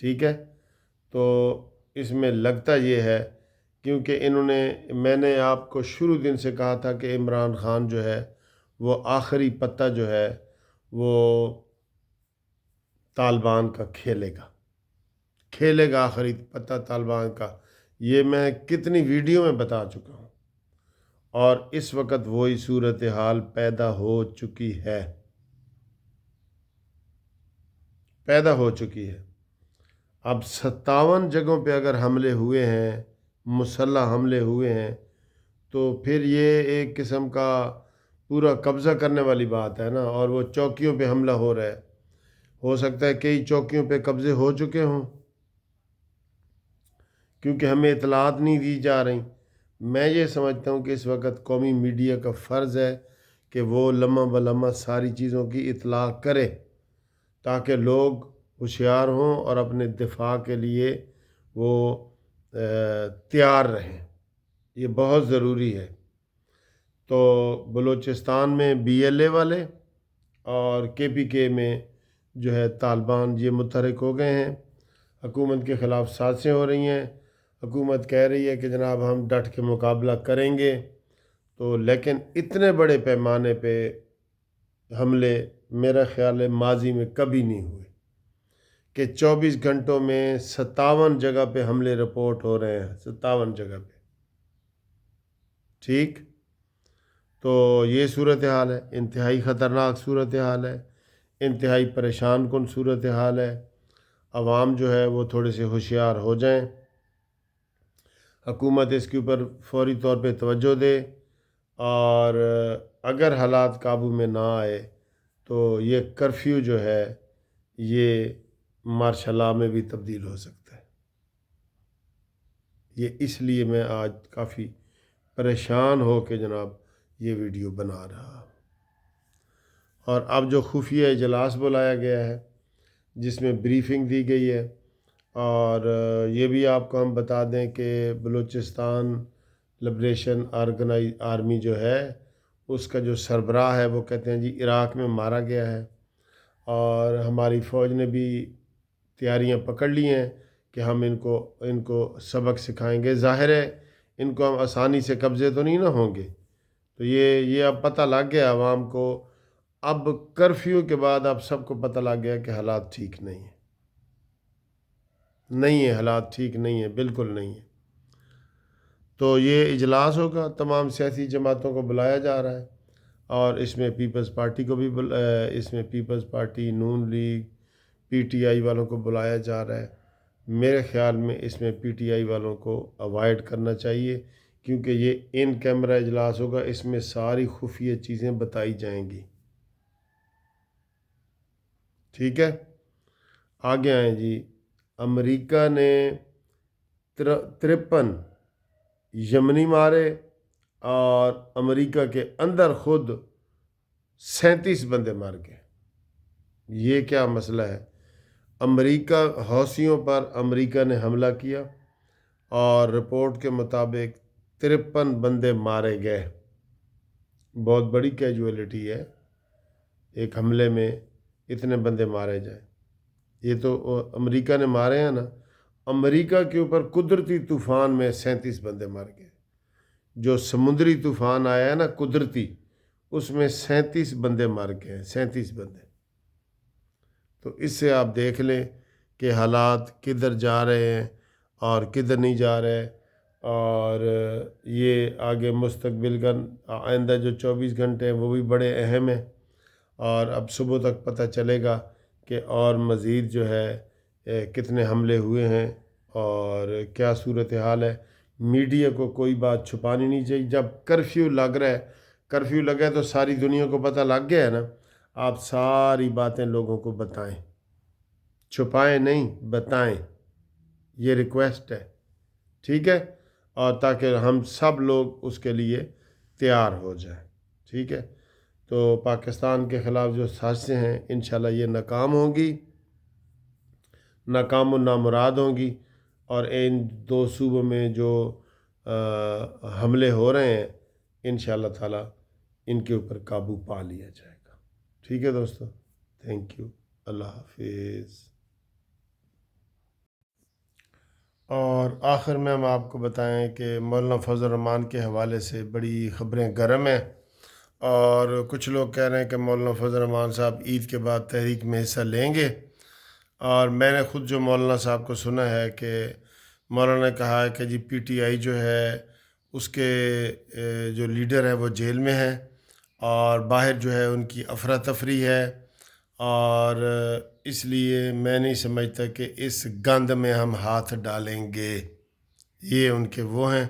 ٹھیک ہے، تو اس میں لگتا یہ ہے کیونکہ میں نے آپ کو شروع دن سے کہا تھا کہ عمران خان جو ہے وہ آخری پتہ جو ہے وہ طالبان کا کھیلے گا آخری پتہ طالبان کا. یہ میں کتنی ویڈیو میں بتا چکا ہوں، اور اس وقت وہی صورتحال پیدا ہو چکی ہے. اب 57 جگہوں پہ اگر حملے ہوئے ہیں، مسلح حملے ہوئے ہیں، تو پھر یہ ایک قسم کا پورا قبضہ کرنے والی بات ہے نا. اور وہ چوکیوں پہ حملہ ہو رہا ہے، ہو سکتا ہے کئی چوکیوں پہ قبضے ہو چکے ہوں کیونکہ ہمیں اطلاعات نہیں دی جا رہی. میں یہ سمجھتا ہوں کہ اس وقت قومی میڈیا کا فرض ہے کہ وہ لمحہ بلمحہ ساری چیزوں کی اطلاع کرے تاکہ لوگ ہوشیار ہوں اور اپنے دفاع کے لیے وہ تیار رہیں. یہ بہت ضروری ہے. تو بلوچستان میں BLA والے اور KPK میں جو ہے طالبان یہ متحرک ہو گئے ہیں، حکومت کے خلاف سازشیں ہو رہی ہیں. حکومت کہہ رہی ہے کہ جناب ہم ڈٹ کے مقابلہ کریں گے، تو لیکن اتنے بڑے پیمانے پہ حملے میرا خیال ہے ماضی میں کبھی نہیں ہوئے کہ 24 گھنٹوں میں 57 جگہ پہ حملے رپورٹ ہو رہے ہیں. 57 جگہ پہ. ٹھیک، تو یہ صورتحال ہے، انتہائی خطرناک صورتحال ہے، انتہائی پریشان کن صورتحال ہے. عوام جو ہے وہ تھوڑے سے ہوشیار ہو جائیں، حکومت اس کے اوپر فوری طور پہ توجہ دے، اور اگر حالات قابو میں نہ آئے تو یہ کرفیو جو ہے یہ مارشل لاء میں بھی تبدیل ہو سکتا ہے. یہ اس لیے میں آج کافی پریشان ہو کے جناب یہ ویڈیو بنا رہا. اور اب جو خفیہ اجلاس بلایا گیا ہے جس میں بریفنگ دی گئی ہے، اور یہ بھی آپ کو ہم بتا دیں کہ بلوچستان لبریشن آرمی جو ہے اس کا جو سربراہ ہے وہ کہتے ہیں جی عراق میں مارا گیا ہے، اور ہماری فوج نے بھی تیاریاں پکڑ لی ہیں کہ ہم ان کو سبق سکھائیں گے. ظاہر ہے ان کو ہم آسانی سے قبضے تو نہیں نہ ہوں گے. تو یہ اب پتہ لگ گیا عوام کو. اب کرفیو کے بعد اب سب کو پتہ لگ گیا کہ حالات ٹھیک نہیں ہیں، حالات ٹھیک نہیں ہیں، بالکل نہیں ہیں. تو یہ اجلاس ہوگا، تمام سیاسی جماعتوں کو بلایا جا رہا ہے، اور اس میں پیپلز پارٹی کو بھی اس میں پیپلز پارٹی، نون لیگ، PTI والوں کو بلایا جا رہا ہے. میرے خیال میں اس میں PTI والوں کو اوائڈ کرنا چاہیے کیونکہ یہ ان کیمرہ اجلاس ہوگا، اس میں ساری خفیہ چیزیں بتائی جائیں گی. ٹھیک ہے، آگے آئیں جی. امریکہ نے 53 یمنی مارے، اور امریکہ کے اندر خود 37 بندے مار گئے. یہ کیا مسئلہ ہے؟ امریکہ حوثیوں پر امریکہ نے حملہ کیا، اور رپورٹ کے مطابق 53 بندے مارے گئے. بہت بڑی کیجویلٹی ہے، ایک حملے میں اتنے بندے مارے جائیں. یہ تو امریکہ نے مارے ہیں نا. امریکہ کے اوپر قدرتی طوفان میں 37 بندے مار گئے. جو سمندری طوفان آیا ہے نا قدرتی، اس میں 37 بندے مار گئے ہیں، 37 بندے. تو اس سے آپ دیکھ لیں کہ حالات کدھر جا رہے ہیں اور کدھر نہیں جا رہے. اور یہ آگے مستقبل کا آئندہ جو 24 گھنٹے ہیں وہ بھی بڑے اہم ہیں، اور اب صبح تک پتہ چلے گا کہ اور مزید جو ہے کتنے حملے ہوئے ہیں اور کیا صورتحال ہے. میڈیا کو کوئی بات چھپانی نہیں چاہیے. جب کرفیو لگ رہا ہے، کرفیو لگا ہے تو ساری دنیا کو پتہ لگ گیا ہے نا. آپ ساری باتیں لوگوں کو بتائیں، چھپائیں نہیں، بتائیں. یہ ریکویسٹ ہے، ٹھیک ہے، اور تاکہ ہم سب لوگ اس کے لیے تیار ہو جائیں. ٹھیک ہے، تو پاکستان کے خلاف جو سازشیں ہیں انشاءاللہ یہ ناکام ہوں گی، ناکام و نامراد ہوں گی. اور ان دو صوبوں میں جو حملے ہو رہے ہیں انشاءاللہ تعالی ان کے اوپر قابو پا لیا جائے گا. ٹھیک ہے دوستو، تھینک یو، اللہ حافظ. اور آخر میں ہم آپ کو بتائیں کہ مولانا فضل الرحمان کے حوالے سے بڑی خبریں گرم ہیں، اور کچھ لوگ کہہ رہے ہیں کہ مولانا فضل الرحمان صاحب عید کے بعد تحریک میں حصہ لیں گے، اور میں نے خود جو مولانا صاحب کو سنا ہے کہ مولانا نے کہا ہے کہ جی پی ٹی آئی جو ہے اس کے جو لیڈر ہیں وہ جیل میں ہیں، اور باہر جو ہے ان کی افراتفری ہے، اور اس لیے میں نہیں سمجھتا کہ اس گند میں ہم ہاتھ ڈالیں گے، یہ ان کے وہ ہیں۔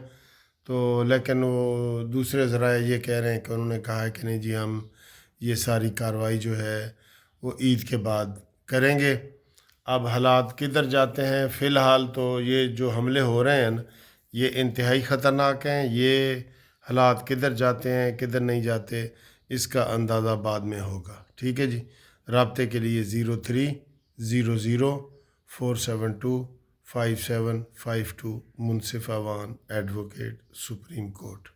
تو لیکن وہ دوسرے ذرائع یہ کہہ رہے ہیں کہ انہوں نے کہا ہے کہ نہیں جی ہم یہ ساری کارروائی جو ہے وہ عید کے بعد کریں گے۔ اب حالات کدھر جاتے ہیں، فی الحال تو یہ جو حملے ہو رہے ہیں نا یہ انتہائی خطرناک ہیں، یہ حالات کدھر جاتے ہیں کدھر نہیں جاتے اس کا اندازہ بعد میں ہوگا، ٹھیک ہے جی۔ رابطے کے لیے 030004725752 منصف اوان ایڈوکیٹ سپریم کورٹ۔